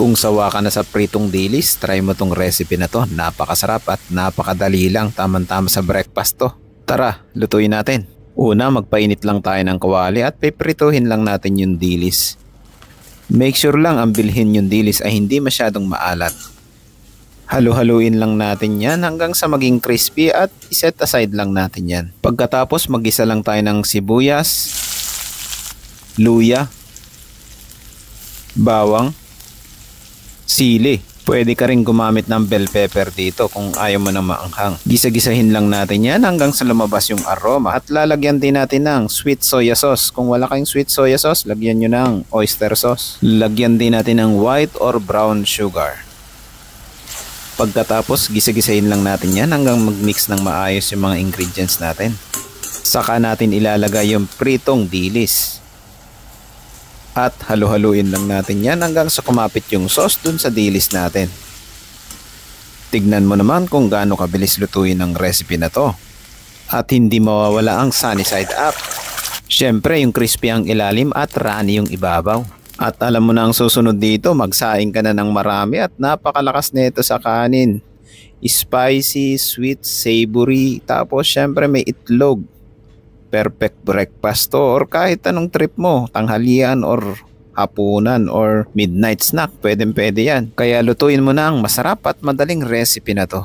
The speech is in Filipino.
Kung sawa ka na sa pritong dilis, try mo tong recipe na to. Napakasarap at napakadali lang, tamang-tama sa breakfast to. Tara, lutuin natin. Una, magpainit lang tayo ng kawali at piprituhin lang natin yung dilis. Make sure lang ang bilhin yung dilis ay hindi masyadong maalat. Halu-haluin lang natin yan hanggang sa maging crispy at iset aside lang natin yan. Pagkatapos mag-isa lang tayo ng sibuyas, luya, bawang, sili. Pwede ka rin gumamit ng bell pepper dito kung ayaw mo na maanghang. Gisa-gisahin lang natin yan hanggang sa lumabas yung aroma at lalagyan din natin ng sweet soya sauce. Kung wala kayong sweet soya sauce, lagyan nyo ng oyster sauce. Lagyan din natin ng white or brown sugar. Pagkatapos, gisa-gisahin lang natin yan hanggang mag-mix ng maayos yung mga ingredients natin. Saka natin ilalagay yung pritong dilis. At halu-haluin lang natin yan hanggang sa kumapit yung sauce dun sa dilis natin. Tignan mo naman kung gaano kabilis lutuin ang recipe na to. At hindi mawawala ang sunny side up. Syempre yung crispy ang ilalim at runny yung ibabaw. At alam mo na ang susunod dito, magsaing ka na ng marami at napakalakas nito sa kanin. Spicy, sweet, savory, tapos syempre may itlog. Perfect breakfast to or kahit anong trip mo, tanghalian or hapunan or midnight snack, pwede yan. Kaya lutuin mo na ang masarap at madaling recipe na to.